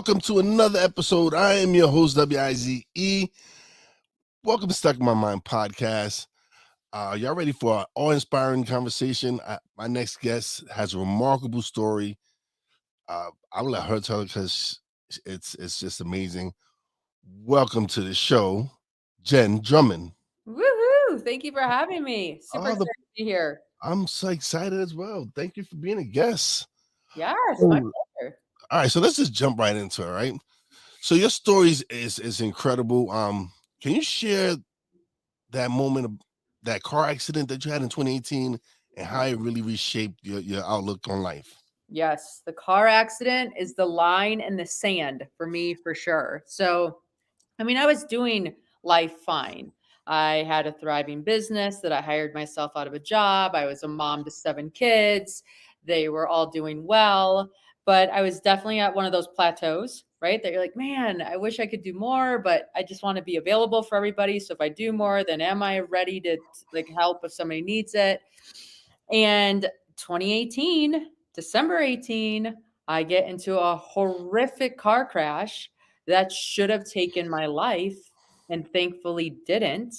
welcome to another episode. I am your host, WIZE. Welcome to Stuck in My Mind podcast. Y'all ready for an awe-inspiring conversation? My next guest has a remarkable story. I'll let her tell it because it's just amazing. Welcome to the show, Jen Drummond. Woohoo! Thank you for having me. Super Oh, excited to be here. I'm so excited as well. Thank you for being a guest. Yes, my Oh, pleasure. all right, so let's just jump right into it, right? So your stories is incredible. Can you share that moment of that car accident that you had in 2018 and how it really reshaped your outlook on life? Yes, the car accident is the line in the sand for me for sure. So, I was doing life fine. I had a thriving business that I hired myself out of a job. I was a mom to 7 kids. They were all doing well, but I was definitely at one of those plateaus, right? That you're like, man, I wish I could do more, but I just want to be available for everybody. So if I do more, then am I ready to like help if somebody needs it? And 2018, December 18, I get into a horrific car crash that should have taken my life and thankfully didn't.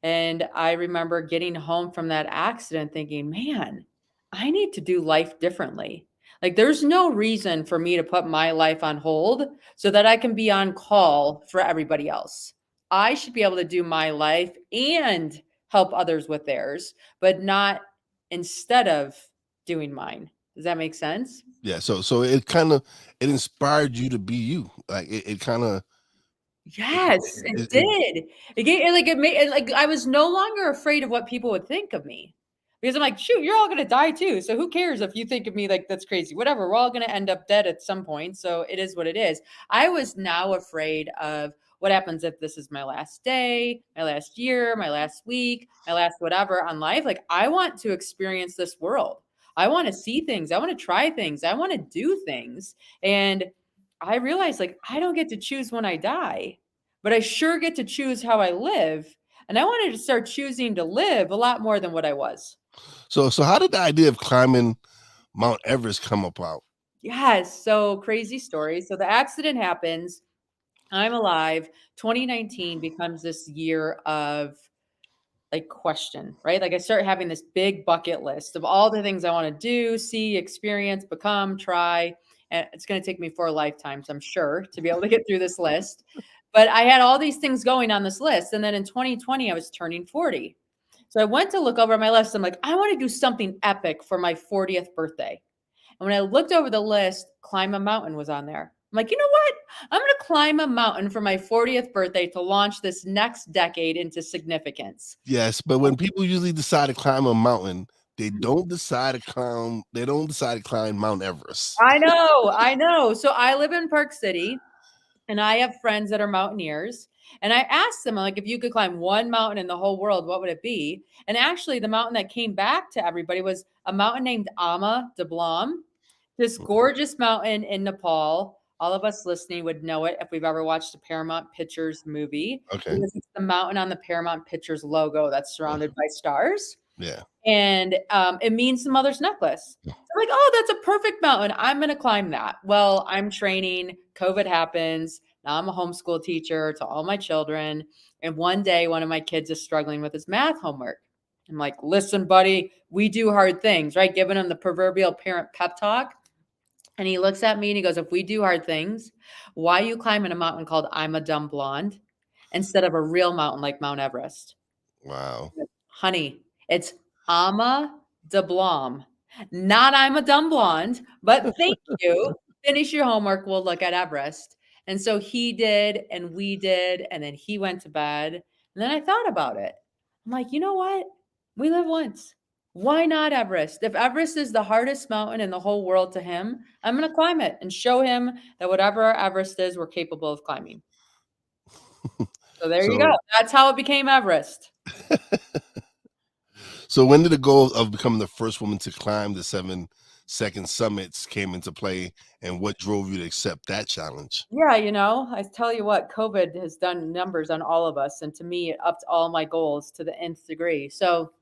And I remember getting home from that accident thinking, man, I need to do life differently. Like, there's no reason for me to put my life on hold so that I can be on call for everybody else. I should be able to do my life and help others with theirs, but not instead of doing mine. Does that make sense? Yeah, so it inspired you to be you. Like it kind of Yes, it did. It made it like I was no longer afraid of what people would think of me. Because I'm like, shoot, you're all gonna die too. So who cares if you think of me like that's crazy? Whatever, we're all gonna end up dead at some point. So it is what it is. I was now afraid of what happens if this is my last day, my last year, my last week, my last whatever on life. Like I want to experience this world. I want to see things. I want to try things. I want to do things. And I realized like I don't get to choose when I die, but I sure get to choose how I live. And I wanted to start choosing to live a lot more than what I was. so how did the idea of climbing Mount Everest come about? Yes. So crazy story. So the accident happens. I'm alive. 2019 becomes this year of like question, right? Like I start having this big bucket list of all the things I want to do, see, experience, become, try. And it's going to take me 4 lifetimes, I'm sure, to be able to get through this list. But I had all these things going on this list. And then in 2020, I was turning 40. So I went to look over my list. I'm like, I want to do something epic for my 40th birthday. And when I looked over the list, climb a mountain was on there. I'm like, you know what? I'm going to climb a mountain for my 40th birthday to launch this next decade into significance. Yes, but when people usually decide to climb a mountain, they don't decide to climb. They don't decide to climb Mount Everest. I know, I know. So I live in Park City and I have friends that are mountaineers. And I asked them, like, if you could climb one mountain in the whole world, what would it be? And actually, the mountain that came back to everybody was a mountain named Ama de Blanc, this gorgeous mountain in Nepal. All of us listening would know it if we've ever watched the Paramount Pictures movie, Okay. because it's the mountain on the Paramount Pictures logo that's surrounded by stars. Yeah. And it means the mother's necklace. So I'm like, oh, that's a perfect mountain. I'm going to climb that. Well, I'm training. COVID happens. Now I'm a homeschool teacher to all my children. And one day, one of my kids is struggling with his math homework. I'm like, listen, buddy, we do hard things, right? Giving him the proverbial parent pep talk. And he looks at me and he goes, if we do hard things, why are you climbing a mountain called I'm a Dumb Blonde instead of a real mountain like Mount Everest? Wow. Honey, it's Ama de Blom. Not I'm a dumb blonde, but thank you. Finish your homework. We'll look at Everest. And so he did, and we did, and then he went to bed. And then I thought about it. I'm like, you know what? We live once. Why not Everest? If Everest is the hardest mountain in the whole world to him, I'm going to climb it and show him that whatever Everest is, we're capable of climbing. So there you go. So That's how it became Everest. So when did the goal of becoming the first woman to climb the 7-second summits came into play, and what drove you to accept that challenge? Yeah, I tell you what, COVID has done numbers on all of us. And to me, it upped all my goals to the nth degree. So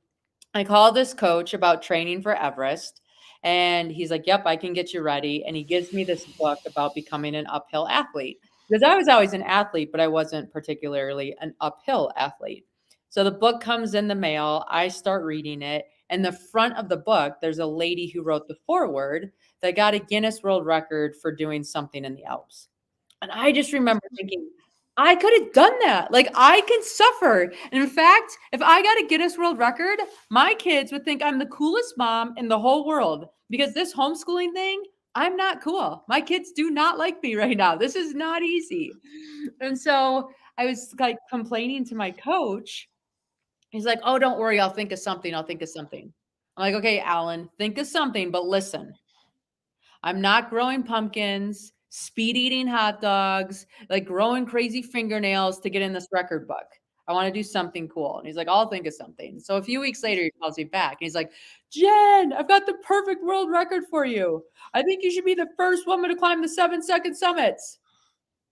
I called this coach about training for Everest. And he's like, yep, I can get you ready. And he gives me this book about becoming an uphill athlete, because I was always an athlete, but I wasn't particularly an uphill athlete. So the book comes in the mail. I start reading it. And the front of the book, there's a lady who wrote the foreword that got a Guinness World Record for doing something in the Alps. And I just remember thinking, I could have done that. Like, I can suffer. And in fact, if I got a Guinness World Record, my kids would think I'm the coolest mom in the whole world, because this homeschooling thing, I'm not cool. My kids do not like me right now. This is not easy. And so I was like complaining to my coach. He's like, oh, don't worry. I'll think of something. I'll think of something. I'm like, okay, Alan, think of something, but listen, I'm not growing pumpkins, speed eating hot dogs, like growing crazy fingernails to get in this record book. I want to do something cool. And he's like, I'll think of something. So a few weeks later, he calls me back and he's like, Jen, I've got the perfect world record for you. I think you should be the first woman to climb the 7-second summits.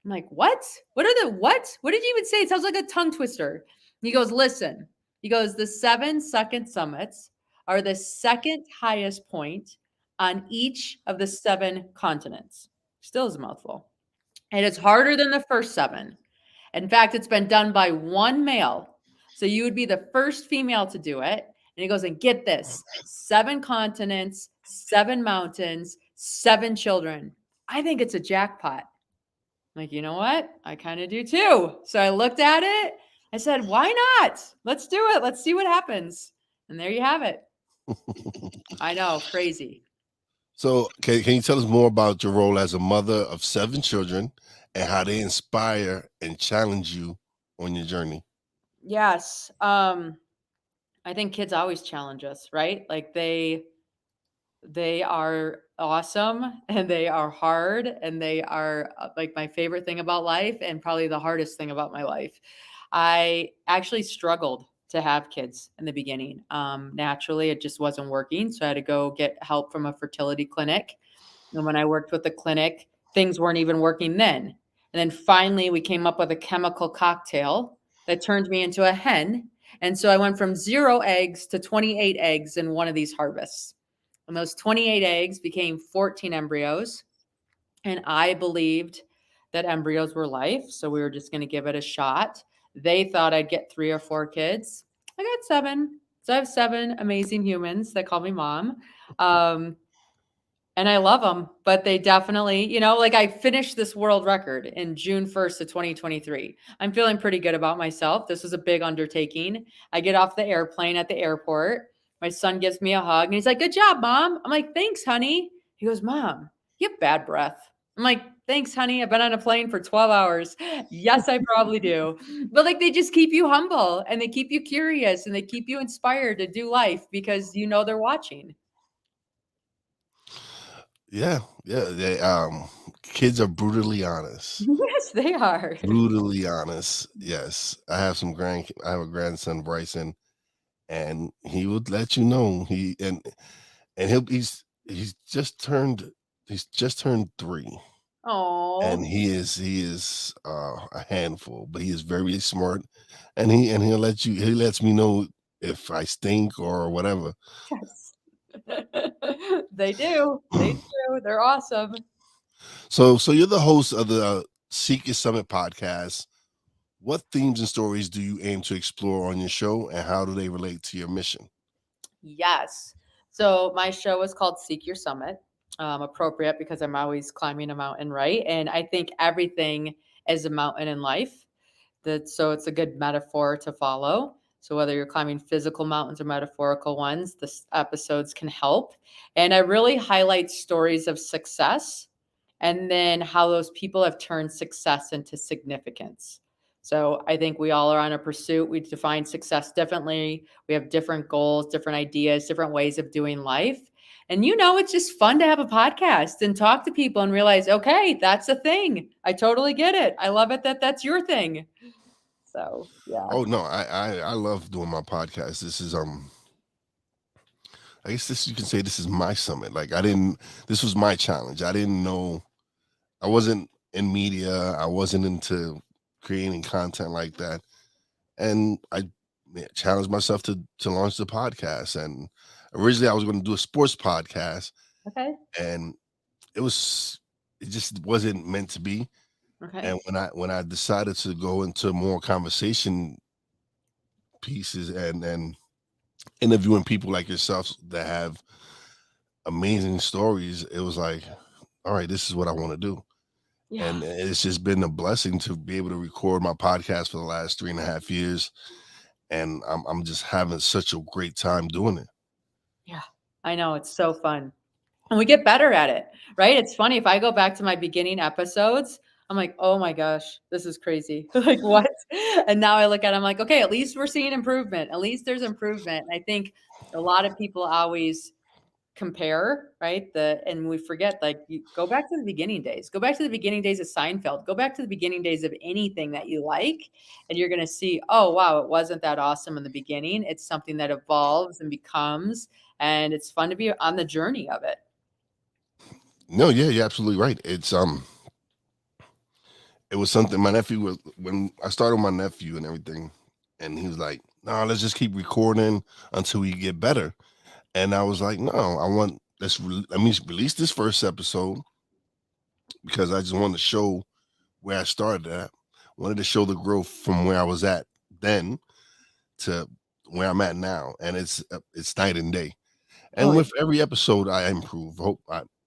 I'm like, what? What are the what? What did you even say? It sounds like a tongue twister. He goes, listen. He goes, the 7-second summits are the second highest point on each of the 7 continents. Still is a mouthful. And it's harder than the first 7. In fact, it's been done by one male. So you would be the first female to do it. And he goes, and get this, 7 continents, 7 mountains, 7 children. I think it's a jackpot. I'm like, you know what? I kind of do too. So I looked at it. I said, why not? Let's do it. Let's see what happens. And there you have it. I know, crazy. So can you tell us more about your role as a mother of 7 children and how they inspire and challenge you on your journey? Yes. I think kids always challenge us, right? Like they are awesome and they are hard and they are like my favorite thing about life and probably the hardest thing about my life. I actually struggled to have kids in the beginning. Naturally, it just wasn't working. So I had to go get help from a fertility clinic. And when I worked with the clinic, things weren't even working then. And then finally, we came up with a chemical cocktail that turned me into a hen. And so I went from 0 eggs to 28 eggs in one of these harvests. And those 28 eggs became 14 embryos. And I believed that embryos were life. So we were just going to give it a shot. They thought I'd get 3 or 4 kids. I got 7. So I have 7 amazing humans that call me mom. And I love them, but they definitely, like I finished this world record in June 1st of 2023. I'm feeling pretty good about myself. This was a big undertaking. I get off the airplane at the airport. My son gives me a hug and he's like, good job, mom. I'm like, thanks, honey. He goes, mom, you have bad breath. I'm like, thanks, honey. I've been on a plane for 12 hours. Yes, I probably do. But like, they just keep you humble and they keep you curious and they keep you inspired to do life because they're watching. Yeah. They kids are brutally honest. Yes, they are. Brutally honest. Yes. I have a grandson, Bryson, and he would let you know he's just turned 3. And Oh, he is a handful, but he is very smart, and he lets me know if I stink or whatever. yes. They do. They do. They're awesome. So you're the host of the Seek Your Summit podcast. What themes and stories do you aim to explore on your show, and how do they relate to your mission? Yes. So my show is called Seek Your Summit. Appropriate because I'm always climbing a mountain, right? And I think everything is a mountain in life. So it's a good metaphor to follow. So whether you're climbing physical mountains or metaphorical ones, the episodes can help. And I really highlight stories of success and then how those people have turned success into significance. So I think we all are on a pursuit. We define success differently. We have different goals, different ideas, different ways of doing life. And it's just fun to have a podcast and talk to people and realize, okay, that's a thing. I totally get it. I love it that that's your thing. So, yeah. Oh no, I love doing my podcast. This is I guess you can say this is my summit. Like this was my challenge. I didn't know, I wasn't in media. I wasn't into creating content like that. And I challenged myself to launch the podcast. And Originally, I was going to do a sports podcast, Okay. and it was it just wasn't meant to be. Okay. And when I decided to go into more conversation pieces and interviewing people like yourself that have amazing stories, it was like, all right, this is what I want to do. Yeah. And it's just been a blessing to be able to record my podcast for the last 3.5 years. And I'm just having such a great time doing it. Yeah. I know, it's so fun. And we get better at it, right? It's funny, if I go back to my beginning episodes, I'm like, "Oh my gosh, this is crazy." Like, what? And now I look at it, I'm like, "Okay, at least we're seeing improvement. At least there's improvement." And I think a lot of people always compare, right? And we forget, like, you go back to the beginning days. Go back to the beginning days of Seinfeld. Go back to the beginning days of anything that you like, and you're gonna see, "Oh, wow, it wasn't that awesome in the beginning. It's something that evolves and becomes, and it's fun to be on the journey of it." No, yeah, you're absolutely right. It was something my nephew was when I started with my nephew and everything, and he was like, "No, let's just keep recording until we get better." And I was like, "No, let me release this first episode because I just wanted to show where I started at. Wanted to show the growth from where I was at then to where I'm at now, and it's night and day. Oh, And with every episode, I improve.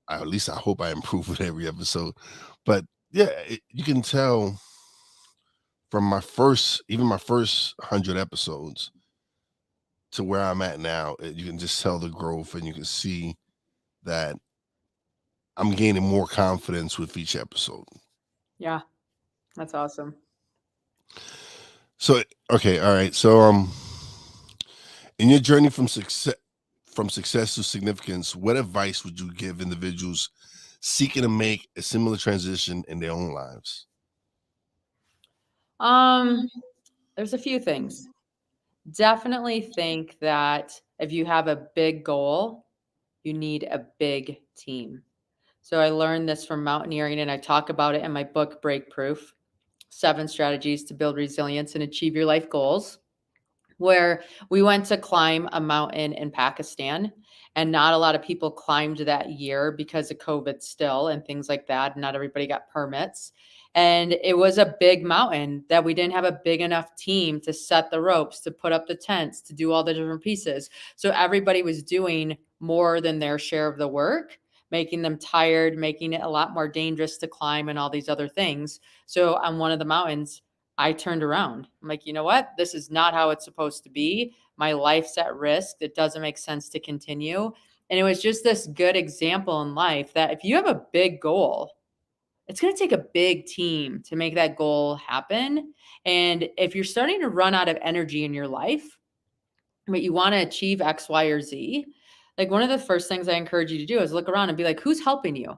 At least I hope I improve with every episode. But yeah, you can tell from even my first 100 episodes to where I'm at now. You can just tell the growth, and you can see that I'm gaining more confidence with each episode. yeah, that's awesome. So okay, all right. So in your journey from success to significance, what advice would you give individuals seeking to make a similar transition in their own lives? Um, there's a few things. Definitely think that if you have a big goal, you need a big team. So I learned this from mountaineering, and I talk about it in my book, Break Proof: 7 Strategies to Build Resilience and Achieve Your Life Goals, where we went to climb a mountain in Pakistan. And not a lot of people climbed that year because of COVID still and things like that. Not everybody got permits. And it was a big mountain that we didn't have a big enough team to set the ropes, to put up the tents, to do all the different pieces. So everybody was doing more than their share of the work, making them tired, making it a lot more dangerous to climb and all these other things. So on one of the mountains, I turned around. I'm like, you know what? This is not how it's supposed to be. My life's at risk. It doesn't make sense to continue. And it was just this good example in life that if you have a big goal, it's going to take a big team to make that goal happen. And if you're starting to run out of energy in your life, but you want to achieve X, Y, or Z, like, one of the first things I encourage you to do is look around and be like, who's helping you?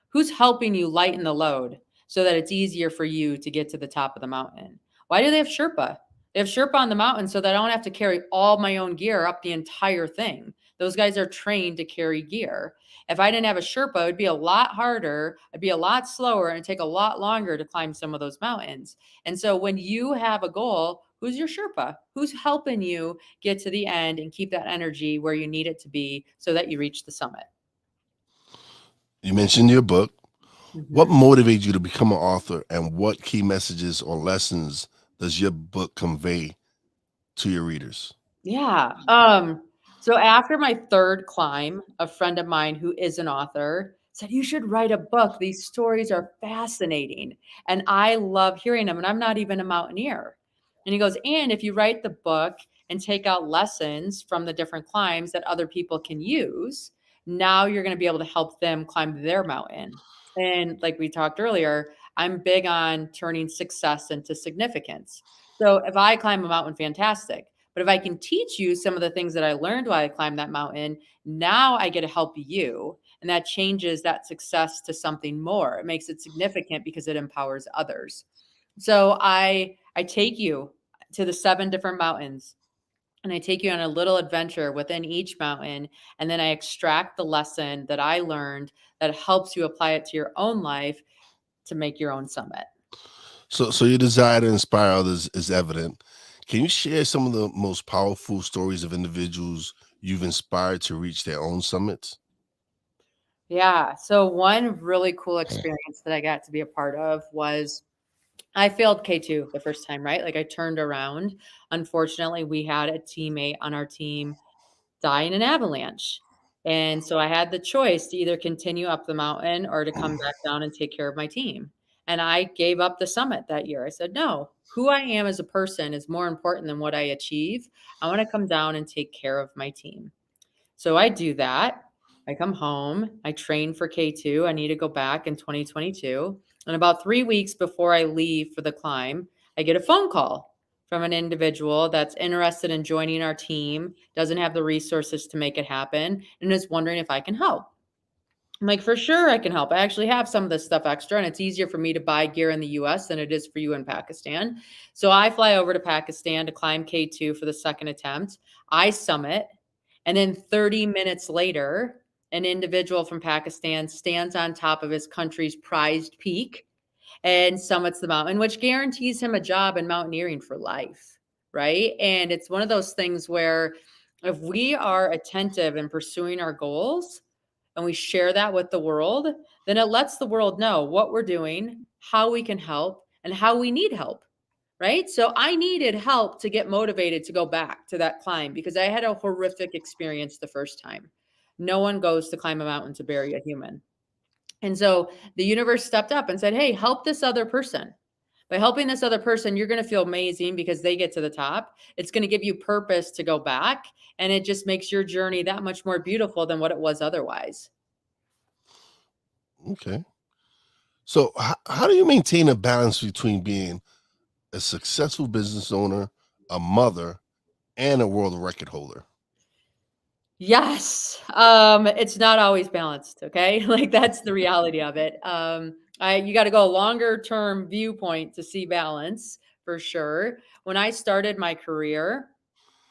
Who's helping you lighten the load so that it's easier for you to get to the top of the mountain? Why do they have Sherpa? They have Sherpa on the mountain so that I don't have to carry all my own gear up the entire thing. Those guys are trained to carry gear. If I didn't have a Sherpa, it would be a lot harder. It'd be a lot slower and take a lot longer to climb some of those mountains. And so when you have a goal, who's your Sherpa? Who's helping you get to the end and keep that energy where you need it to be so that you reach the summit? You mentioned your book. What Mhm. motivated you to become an author, and what key messages or lessons does your book convey to your readers? Yeah. So after my third climb, a friend of mine who is an author said, "You should write a book. These stories are fascinating." And I love hearing them. And I'm not even a mountaineer. And he goes, "And if you write the book and take out lessons from the different climbs that other people can use, now you're going to be able to help them climb their mountain." And like we talked earlier, I'm big on turning success into significance. So if I climb a mountain, fantastic. But if I can teach you some of the things that I learned while I climbed that mountain, now I get to help you. And that changes that success to something more. It makes it significant because it empowers others. So I take you to the 7 different mountains, and I take you on a little adventure within each mountain. And then I extract the lesson that I learned that helps you apply it to your own life to make your own summit. So your desire to inspire others is evident. Can you share some of the most powerful stories of individuals you've inspired to reach their own summits? Yeah. So one really cool experience that I got to be a part of was I failed K2 the first time, right? Like I turned around. Unfortunately, we had a teammate on our team die in an avalanche. And so I had the choice to either continue up the mountain or to come back down and take care of my team. And I gave up the summit that year. I said, no, who I am as a person is more important than what I achieve. I want to come down and take care of my team. So I do that. I come home, I train for K2. I need to go back in 2022. And about 3 weeks before I leave for the climb, I get a phone call from an individual that's interested in joining our team, doesn't have the resources to make it happen, and is wondering if I can help. I'm like, for sure, I can help. I actually have some of this stuff extra, and it's easier for me to buy gear in the US than it is for you in Pakistan. So I fly over to Pakistan to climb K2 for the second attempt. I summit, and then 30 minutes later, an individual from Pakistan stands on top of his country's prized peak and summits the mountain, which guarantees him a job in mountaineering for life. Right. And it's one of those things where if we are attentive in pursuing our goals and we share that with the world, then it lets the world know what we're doing, how we can help, and how we need help. Right. So I needed help to get motivated to go back to that climb because I had a horrific experience the first time. No one goes to climb a mountain to bury a human. And so the universe stepped up and said, hey, help this other person. By helping this other person, you're going to feel amazing because they get to the top. It's going to give you purpose to go back. And it just makes your journey that much more beautiful than what it was otherwise. Okay. So, how do you maintain a balance between being a successful business owner, a mother, and a world record holder? Yes. It's not always balanced, okay? Like that's the reality of it. You got to go a longer term viewpoint to see balance for sure. When I started my career,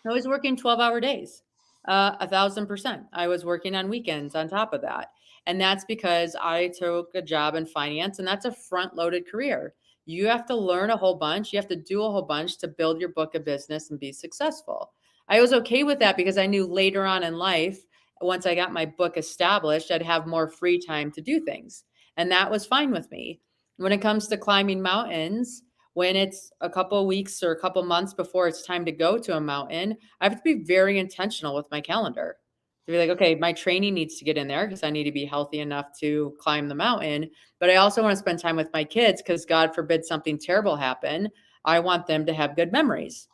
I was working 12-hour days, 1,000%. I was working on weekends on top of that. And that's because I took a job in finance, and that's a front loaded career. You have to learn a whole bunch. You have to do a whole bunch to build your book of business and be successful. I was okay with that because I knew later on in life, once I got my book established, I'd have more free time to do things. And that was fine with me. When it comes to climbing mountains, when it's a couple of weeks or a couple months before it's time to go to a mountain, I have to be very intentional with my calendar. To be like, okay, my training needs to get in there because I need to be healthy enough to climb the mountain. But I also want to spend time with my kids because God forbid something terrible happen. I want them to have good memories.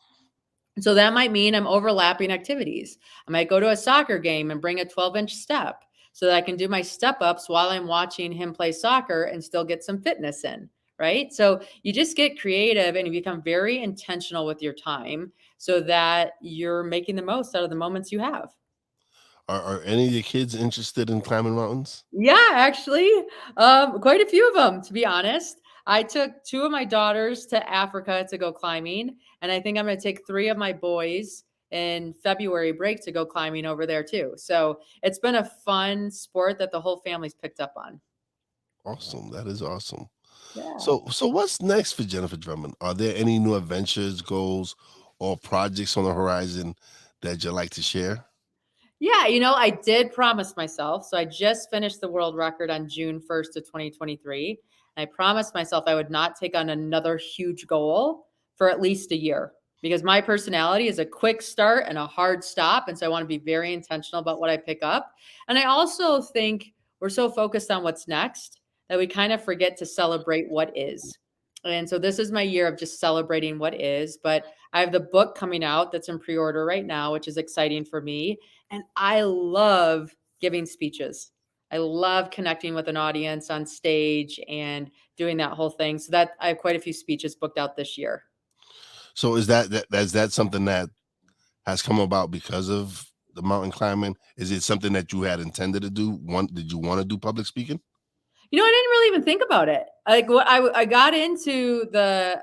So that might mean I'm overlapping activities. I might go to a soccer game and bring a 12-inch step so that I can do my step ups while I'm watching him play soccer and still get some fitness in. Right. So you just get creative and you become very intentional with your time so that you're making the most out of the moments you have. Are any of your kids interested in climbing mountains? Yeah, actually, quite a few of them, to be honest. I took 2 of my daughters to Africa to go climbing, and I think I'm gonna take 3 of my boys in February break to go climbing over there too. So, it's been a fun sport that the whole family's picked up on. Awesome. That is awesome. Yeah. So what's next for Jennifer Drummond? Are there any new adventures, goals, or projects on the horizon that you'd like to share? Yeah, I did promise myself. So I just finished the world record on June 1st of 2023. I promised myself I would not take on another huge goal for at least a year because my personality is a quick start and a hard stop. And so I want to be very intentional about what I pick up. And I also think we're so focused on what's next that we kind of forget to celebrate what is. And so this is my year of just celebrating what is. But I have the book coming out that's in pre order right now, which is exciting for me. And I love giving speeches. I love connecting with an audience on stage and doing that whole thing. So that I have quite a few speeches booked out this year. So is that something that has come about because of the mountain climbing? Is it something that you had intended to do? Did you want to do public speaking? I didn't really even think about it. Like what I got into the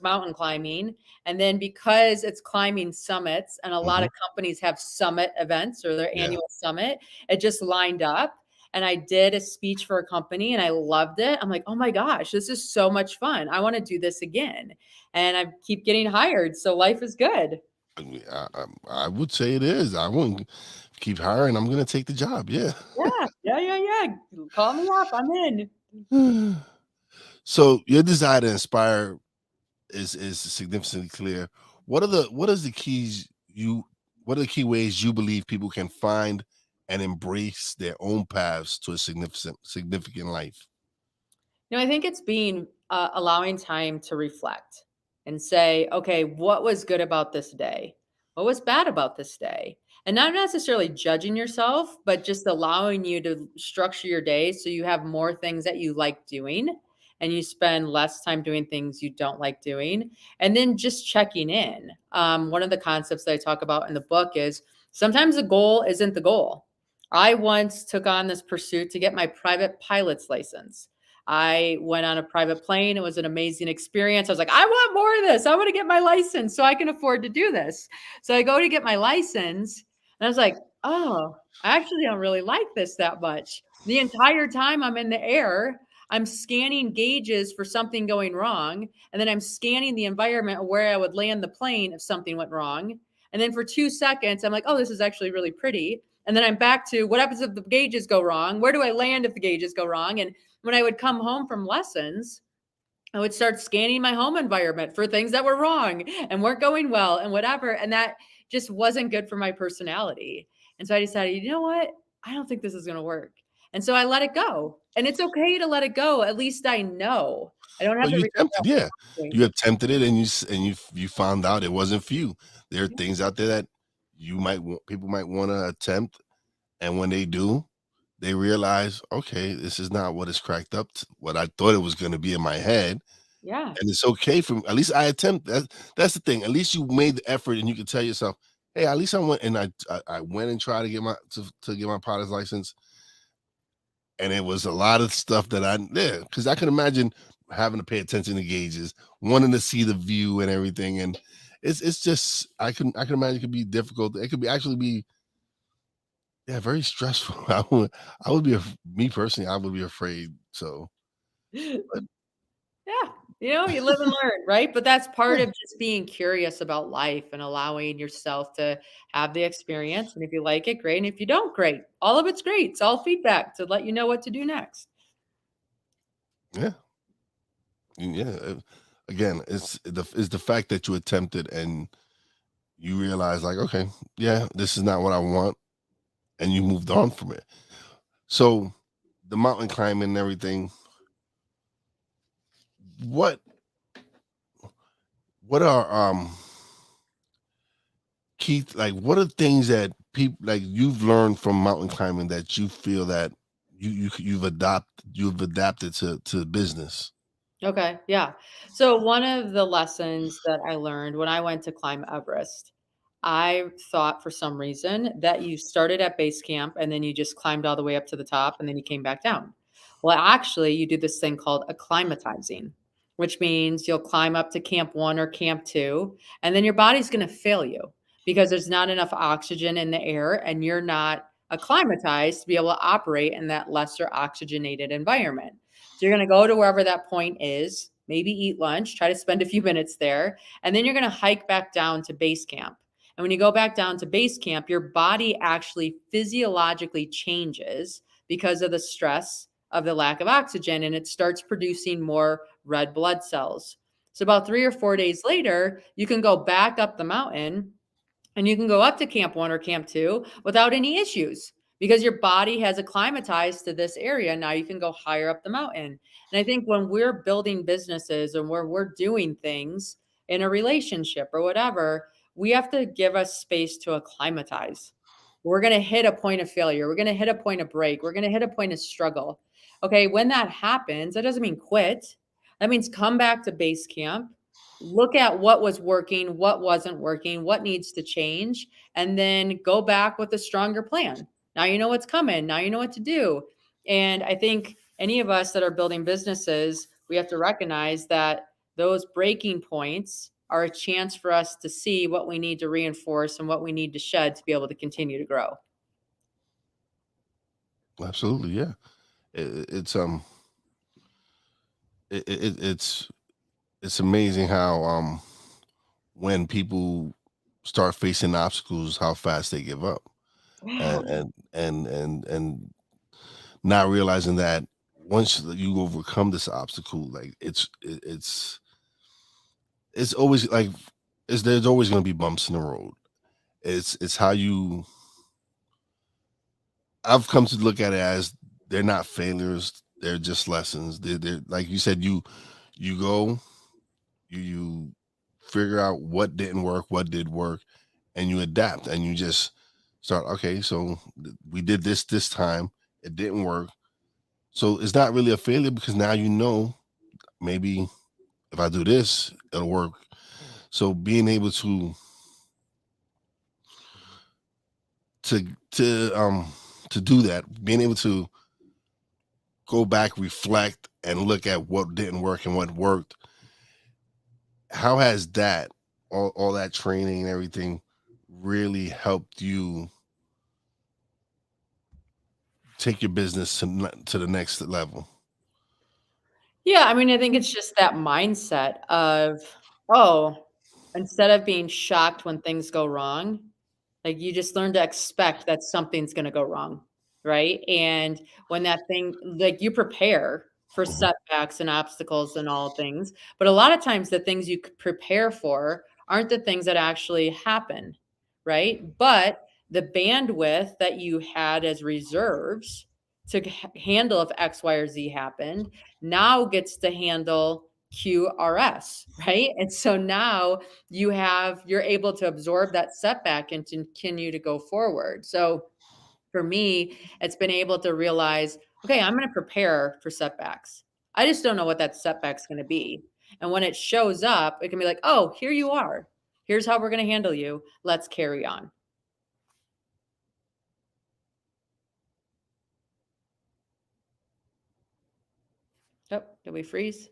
mountain climbing, and then because it's climbing summits, and a lot Hmm. of companies have summit events or their Yeah. annual summit, it just lined up. And I did a speech for a company and I loved it. I'm like, oh my gosh, this is so much fun. I want to do this again. And I keep getting hired. So life is good. I mean, I would say it is. I wouldn't keep hiring. I'm gonna take the job. Yeah. Yeah, yeah, yeah, yeah. Call me up. I'm in. So your desire to inspire is significantly clear. What is the keys you what are the key ways you believe people can find and embrace their own paths to a significant life? I think it's being allowing time to reflect and say, okay, what was good about this day? What was bad about this day? And not necessarily judging yourself, but just allowing you to structure your day so you have more things that you like doing and you spend less time doing things you don't like doing. And then just checking in. One of the concepts that I talk about in the book is sometimes the goal isn't the goal. I once took on this pursuit to get my private pilot's license. I went on a private plane. It was an amazing experience. I was like, I want more of this. I want to get my license so I can afford to do this. So I go to get my license and I was like, oh, I actually don't really like this that much. The entire time I'm in the air, I'm scanning gauges for something going wrong. And then I'm scanning the environment of where I would land the plane if something went wrong. And then for 2 seconds, I'm like, oh, this is actually really pretty. And then I'm back to what happens if the gauges go wrong? Where do I land if the gauges go wrong? And when I would come home from lessons, I would start scanning my home environment for things that were wrong and weren't going well and whatever. And that just wasn't good for my personality. And so I decided, you know what? I don't think this is going to work. And so I let it go. And it's okay to let it go. At least I know. I don't have Well, to you regret attempted, yeah. doing. You attempted it, and you found out it wasn't for you. There are things out there that people might want to attempt, and when they do, they realize, okay, this is not what it's cracked up to, what I thought it was going to be in my head. Yeah. And it's okay for at least I attempt. That's the thing. At least you made the effort, and you can tell yourself, hey, at least I went and I went and tried to get to get my pilot's license. And it was a lot of stuff that because I can imagine having to pay attention to gauges, wanting to see the view and everything. And it's just I can imagine it could be difficult. It could be actually be, yeah, very stressful. I would be me personally, I would be afraid. So but Yeah. You live and learn, right? But that's part yeah, of just being curious about life and allowing yourself to have the experience. And if you like it, great. And if you don't, great. All of it's great. It's all feedback to let you know what to do next. yeah, yeah. Again, it's the fact that you attempted and you realize like, okay, yeah, this is not what I want, and you moved on from it. So the mountain climbing and everything, what what are Keith, like what are things that people like you've learned from mountain climbing that you feel that you've adapted to business? Okay, yeah. So one of the lessons that I learned when I went to climb Everest, I thought for some reason that you started at base camp and then you just climbed all the way up to the top and then you came back down. Well, actually, you do this thing called acclimatizing, which means you'll climb up to camp 1 or camp 2 and then your body's going to fail you because there's not enough oxygen in the air and you're not acclimatized to be able to operate in that lesser oxygenated environment. So you're going to go to wherever that point is, maybe eat lunch, try to spend a few minutes there, and then you're going to hike back down to base camp. And when you go back down to base camp, your body actually physiologically changes because of the stress of the lack of oxygen and it starts producing more red blood cells. So about 3 or 4 days later, you can go back up the mountain and you can go up to camp 1 or camp 2 without any issues because your body has acclimatized to this area. Now you can go higher up the mountain. And I think when we're building businesses and where we're doing things in a relationship or whatever, we have to give us space to acclimatize. We're going to hit a point of failure. We're going to hit a point of break. We're going to hit a point of struggle. Okay, when that happens, that doesn't mean quit. That means come back to base camp, look at what was working, what wasn't working, what needs to change, and then go back with a stronger plan. Now you know what's coming. Now you know what to do. And I think any of us that are building businesses, we have to recognize that those breaking points are a chance for us to see what we need to reinforce and what we need to shed to be able to continue to grow. Absolutely, yeah. It's it's amazing how when people start facing obstacles, how fast they give up, and not realizing that once you overcome this obstacle, like it's always like there's always going to be bumps in the road. It's how you I've come to look at it as they're not failures, they're just lessons. They're like you said, you go, you figure out what didn't work, what did work, and you adapt and you just start, okay, so we did this time, it didn't work. So it's not really a failure because now you know maybe if I do this, it'll work. So being able to to um to do that, being able to go back, reflect, and look at what didn't work and what worked. How has that all that training and everything really helped you take your business to the next level? Yeah, I mean, I think it's just that mindset of, oh, instead of being shocked when things go wrong, like, you just learn to expect that something's gonna go wrong, right? And when that thing like, you prepare for Mhm. setbacks and obstacles and all things, but a lot of times the things you prepare for aren't the things that actually happen, right? But the bandwidth that you had as reserves to handle if X, Y, or Z happened now gets to handle QRS, right? And so now you're able to absorb that setback and to continue to go forward. So for me, it's been able to realize, okay, I'm going to prepare for setbacks. I just don't know what that setback's going to be. And when it shows up, it can be like, oh, here you are. Here's how we're going to handle you. Let's carry on. Oh, did we freeze?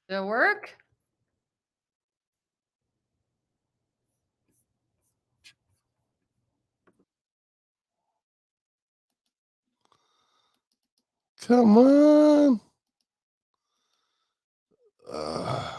Did it work? Come on. Uh,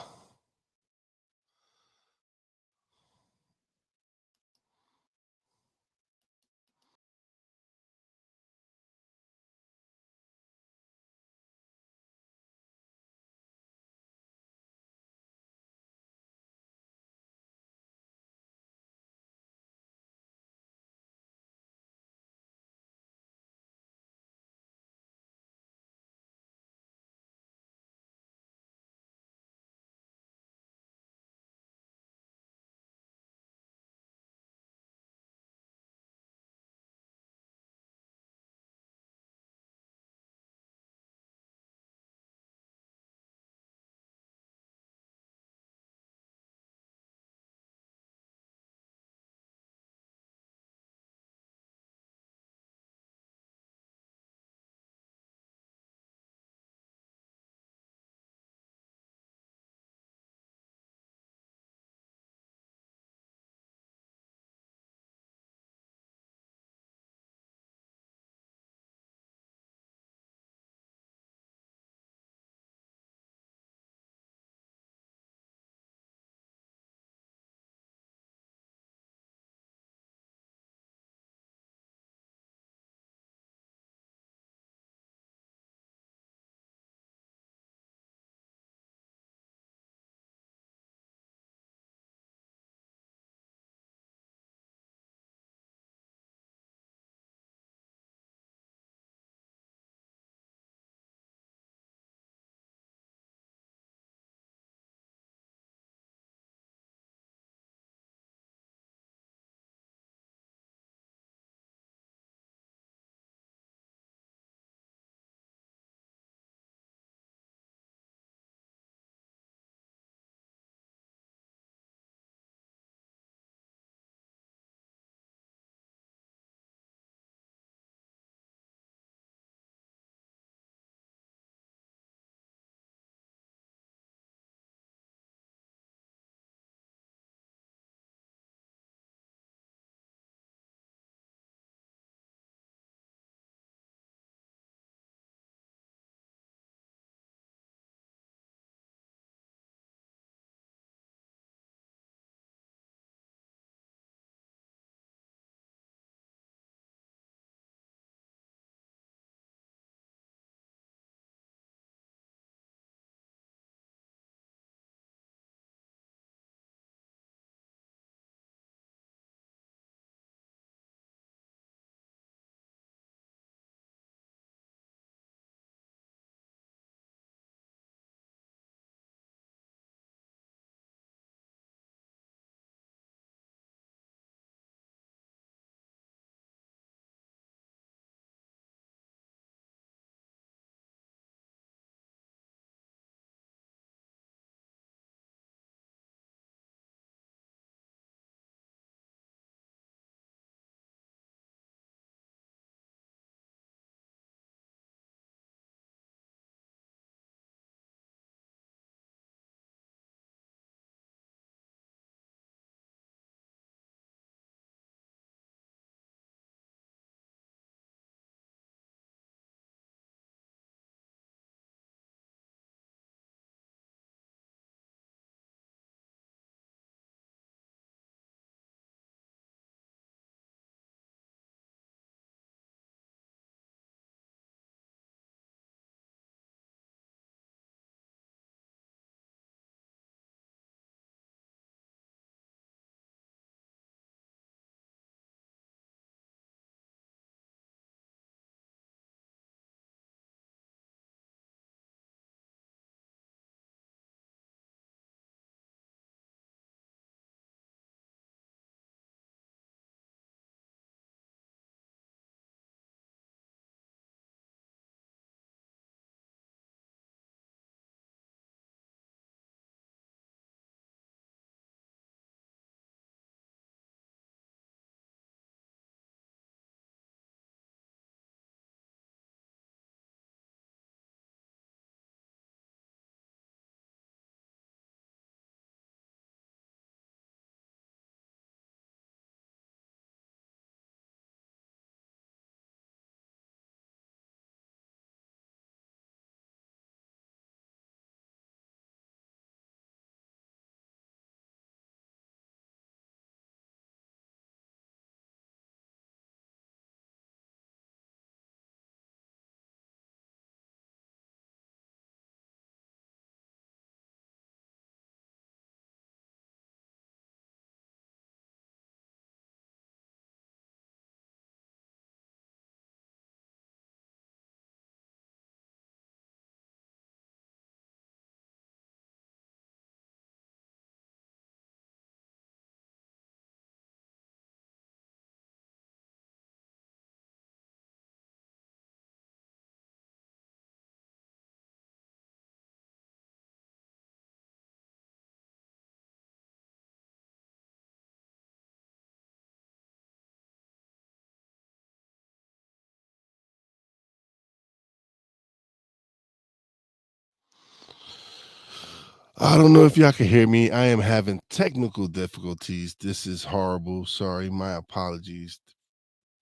I don't know if y'all can hear me. I am having technical difficulties. This is horrible. Sorry, my apologies.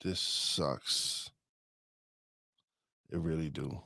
This sucks. It really do.